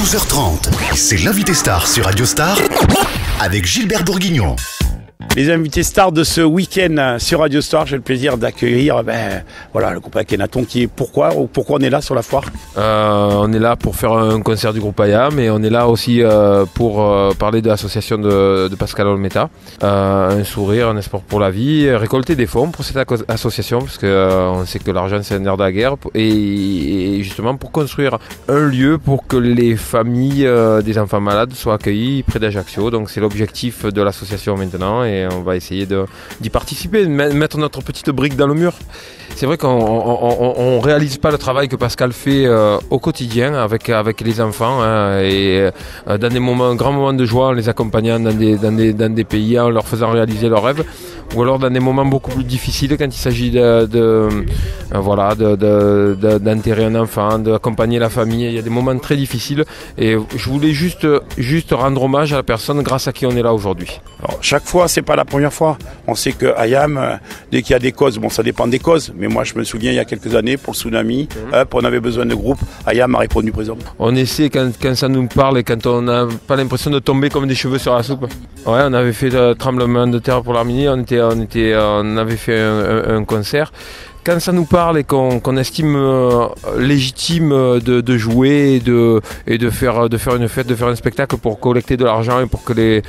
12h30, c'est l'invité star sur Radio Star avec Gilbert Bourguignon. Les invités stars de ce week-end sur Radio Star, j'ai le plaisir d'accueillir le groupe Akhenaton qui est pourquoi on est là sur la foire. On est là pour faire un concert du groupe Ayam et on est là aussi pour parler de l'association de Pascal Olmeta. Un sourire, un espoir pour la vie, récolter des fonds pour cette association parce qu'on sait que l'argent c'est un nerf de la guerre et justement pour construire un lieu pour que les familles des enfants malades soient accueillis près d'Ajaccio. Donc c'est l'objectif de l'association maintenant et on va essayer d'y participer, de mettre notre petite brique dans le mur. C'est vrai qu'on ne réalise pas le travail que Pascal fait au quotidien avec les enfants et dans des grands moments de joie en les accompagnant dans des pays, en leur faisant réaliser leurs rêves, ou alors dans des moments beaucoup plus difficiles quand il s'agit d'enterrer un enfant, d'accompagner la famille. Il y a des moments très difficiles et je voulais juste rendre hommage à la personne grâce à qui on est là aujourd'hui. Alors, chaque fois, c'est pas la première fois. On sait que Ayam, dès qu'il y a des causes, ça dépend des causes, mais moi je me souviens il y a quelques années pour le tsunami, on avait besoin de groupe, Ayam a répondu présent. On essaie quand ça nous parle et quand on n'a pas l'impression de tomber comme des cheveux sur la soupe. Ouais, on avait fait le tremblement de terre pour l'Arménie, on avait fait un concert. Quand ça nous parle et qu'on estime légitime de jouer et de faire une fête, de faire un spectacle pour collecter de l'argent et pour que les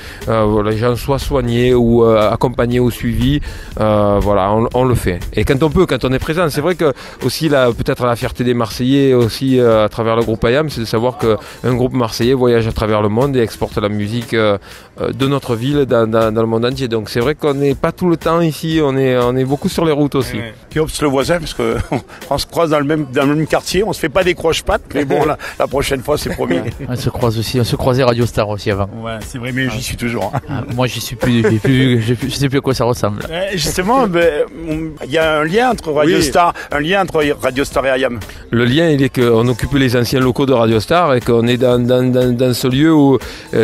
gens soient soignés ou accompagnés ou suivis, on le fait. Et quand on peut, quand on est présent, c'est vrai que aussi peut-être la fierté des Marseillais aussi à travers le groupe Ayam, c'est de savoir qu'un groupe marseillais voyage à travers le monde et exporte la musique de notre ville dans le monde entier. Donc c'est vrai qu'on n'est pas tout le temps ici, on est beaucoup sur les routes aussi. Puis le voisin, parce qu'on se croise dans le même quartier, on se fait pas des croche-pattes, mais bon, la prochaine fois, c'est promis. On se croise aussi, on se croisait Radio Star aussi avant. Ouais, c'est vrai, mais j'y suis toujours. Moi, j'y suis plus, je sais plus à quoi ça ressemble. Justement, il y a un lien entre Radio Star, et Ayam. Le lien, il est qu'on occupe les anciens locaux de Radio Star et qu'on est dans ce lieu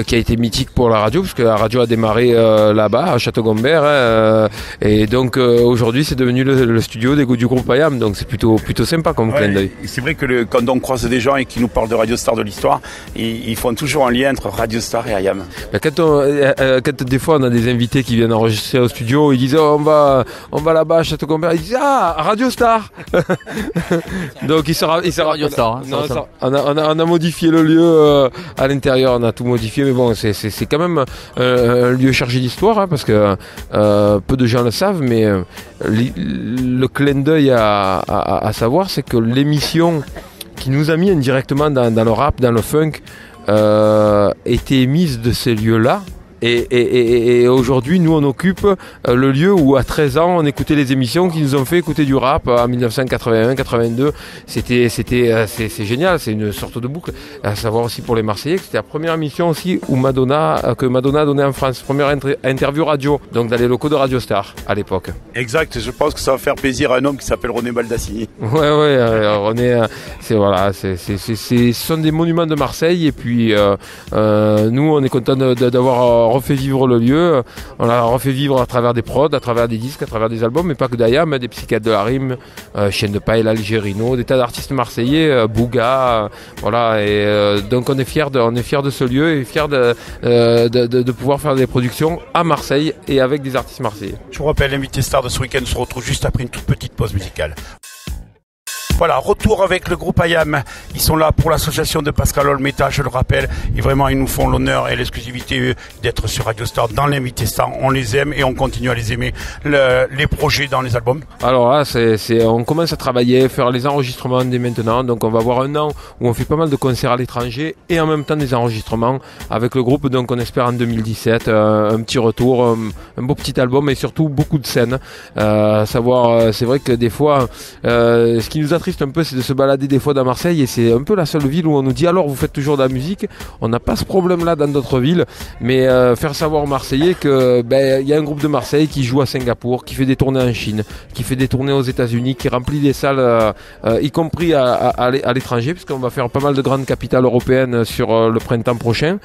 qui a été mythique pour la radio, parce que la radio a démarré là-bas, à Château-Gombert, et donc aujourd'hui, c'est devenu le studio du groupe Ayam, donc c'est plutôt sympa comme clin d'œil. C'est vrai que quand on croise des gens et qui nous parlent de Radio Star de l'histoire, ils font toujours un lien entre Radio Star et Ayam. Quand des fois on a des invités qui viennent enregistrer au studio, ils disent on va là-bas à Château-Gombert, ils disent Radio Star. Donc il sera Radio Star. On a modifié le lieu à l'intérieur, on a tout modifié, mais bon c'est quand même un lieu chargé d'histoire, parce que peu de gens le savent, mais le clin d'œil à savoir, c'est que l'émission qui nous a mis indirectement dans le rap, dans le funk, était émise de ces lieux-là. Et aujourd'hui, nous, on occupe le lieu où, à 13 ans, on écoutait les émissions qui nous ont fait écouter du rap en 1981-82. C'est génial, c'est une sorte de boucle. À savoir aussi pour les Marseillais que c'était la première émission aussi que Madonna a donnée en France. Première interview radio, donc dans les locaux de Radio Star à l'époque. Exact, je pense que ça va faire plaisir à un homme qui s'appelle René Baldassini. René, ce sont des monuments de Marseille, et puis nous, on est content d'avoir refait vivre le lieu. On l'a refait vivre à travers des prods, à travers des disques, à travers des albums, mais pas que d'Ayam, des Psychiatres de la Rime, Chien de Paille, l'Algérino, des tas d'artistes marseillais, Bouga, et donc on est fiers de ce lieu et fiers de pouvoir faire des productions à Marseille et avec des artistes marseillais. Je vous rappelle, l'invité star de ce week-end se retrouve juste après une toute petite pause musicale. Voilà, retour avec le groupe Ayam. Ils sont là pour l'association de Pascal Olmeta, je le rappelle. Et vraiment, ils nous font l'honneur et l'exclusivité d'être sur Radio Star dans l'invité star. On les aime et on continue à les aimer. Les projets dans les albums. Alors là, on commence à travailler, faire les enregistrements dès maintenant. Donc on va avoir un an où on fait pas mal de concerts à l'étranger et en même temps des enregistrements avec le groupe. Donc on espère en 2017 un petit retour, un beau petit album et surtout beaucoup de scènes. C'est vrai que des fois, ce qui nous attriste un peu, c'est de se balader des fois dans Marseille, et c'est un peu la seule ville où on nous dit alors vous faites toujours de la musique. On n'a pas ce problème là dans d'autres villes, mais faire savoir aux Marseillais que y a un groupe de Marseille qui joue à Singapour, qui fait des tournées en Chine, qui fait des tournées aux États-Unis, qui remplit des salles y compris à l'étranger, puisqu'on va faire pas mal de grandes capitales européennes sur le printemps prochain.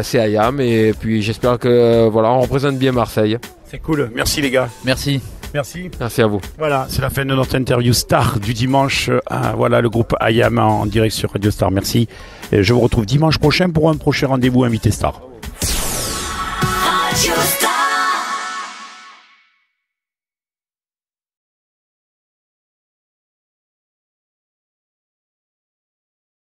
C'est Ayam, et puis j'espère que on représente bien Marseille. C'est cool, merci les gars. Merci. Merci. Merci à vous. Voilà, c'est la fin de notre interview star du dimanche. Voilà, le groupe IAM en direct sur Radio Star. Merci. Et je vous retrouve dimanche prochain pour un prochain rendez-vous invité star. Radio Star.